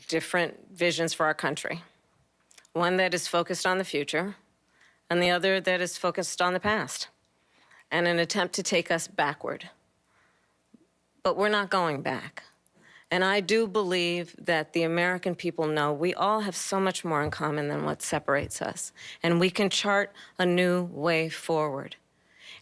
different visions for our country. One that is focused on the future, and the other that is focused on the past, and an attempt to take us backward. But we're not going back. And I do believe that the American people know we all have so much more in common than what separates us, and we can chart a new way forward.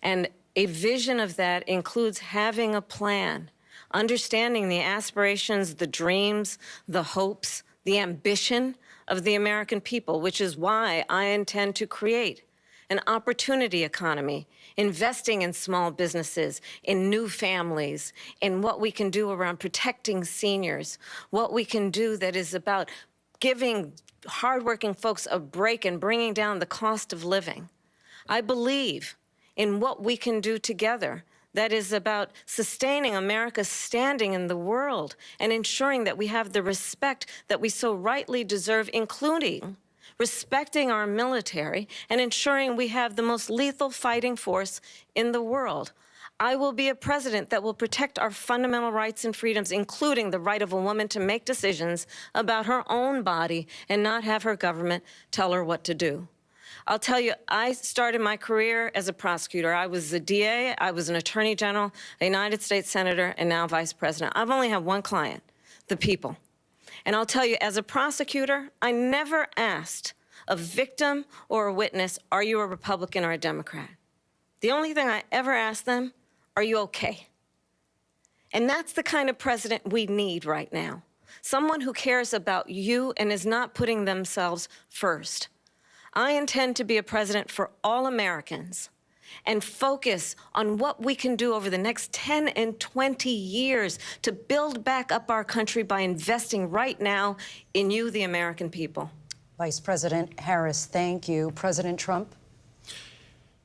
And a vision of that includes having a plan, understanding the aspirations, the dreams, the hopes, the ambition of the American people, which is why I intend to create an opportunity economy, investing in small businesses, in new families, in what we can do around protecting seniors, what we can do that is about giving hardworking folks a break and bringing down the cost of living. I believe in what we can do together that is about sustaining America's standing in the world and ensuring that we have the respect that we so rightly deserve, including respecting our military and ensuring we have the most lethal fighting force in the world. I will be a president that will protect our fundamental rights and freedoms, including the right of a woman to make decisions about her own body and not have her government tell her what to do. I'll tell you, I started my career as a prosecutor. I was a DA, I was an attorney general, a United States senator, and now vice president. I've only had one client, the people. And I'll tell you, as a prosecutor, I never asked a victim or a witness, are you a Republican or a Democrat? The only thing I ever asked them, are you okay? And that's the kind of president we need right now. Someone who cares about you and is not putting themselves first. I intend to be a president for all Americans and focus on what we can do over the next 10 and 20 years to build back up our country by investing right now in you, the American people. Vice President Harris, thank you. President Trump?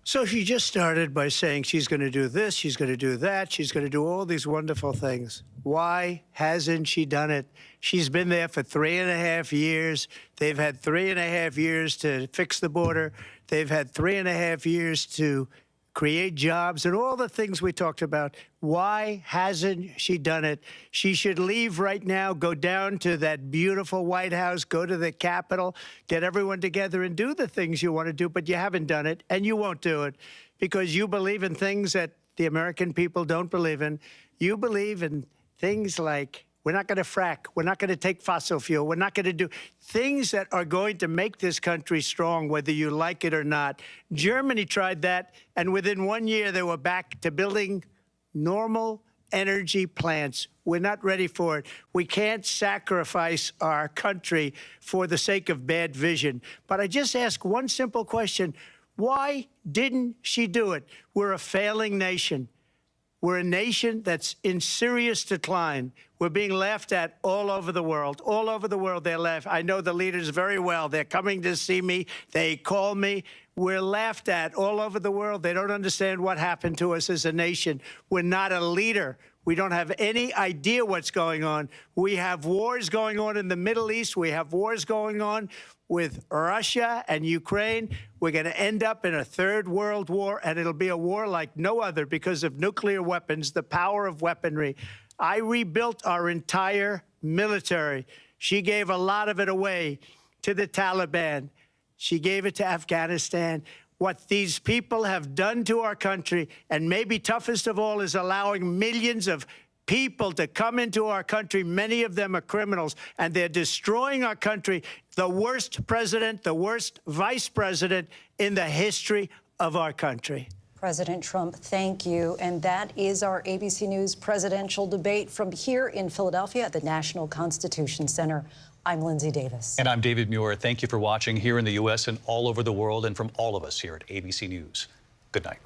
So she just started by saying she's going to do this, she's going to do that, she's going to do all these wonderful things. Why hasn't she done it? She's been there for 3.5 years. They've had 3.5 years to fix the border. They've had 3.5 years to create jobs and all the things we talked about. Why hasn't she done it? She should leave right now, go down to that beautiful White House, go to the Capitol, get everyone together and do the things you want to do, but you haven't done it, and you won't do it because you believe in things that the American people don't believe in. You believe in things like we're not going to frack. We're not going to take fossil fuel. We're not going to do things that are going to make this country strong, whether you like it or not. Germany tried that, and within 1 year, they were back to building normal energy plants. We're not ready for it. We can't sacrifice our country for the sake of bad vision. But I just ask one simple question. Why didn't she do it? We're a failing nation. We're a nation that's in serious decline. We're being laughed at all over the world. All over the world, they're laughing. I know the leaders very well. They're coming to see me. They call me. We're laughed at all over the world. They don't understand what happened to us as a nation. We're not a leader. We don't have any idea what's going on. We have wars going on in the Middle East. We have wars going on with Russia and Ukraine. We're going to end up in a third world war, and it'll be a war like no other because of nuclear weapons, the power of weaponry. I rebuilt our entire military. She gave a lot of it away to the Taliban. She gave it to Afghanistan. What these people have done to our country, and maybe toughest of all, is allowing millions of people to come into our country. Many of them are criminals, and they're destroying our country. The worst president, the worst vice president in the history of our country. President Trump, thank you. And that is our ABC News presidential debate from here in Philadelphia at the National Constitution Center. I'm Lindsay Davis. And I'm David Muir. Thank you for watching here in the U.S. and all over the world, and from all of us here at ABC News. Good night.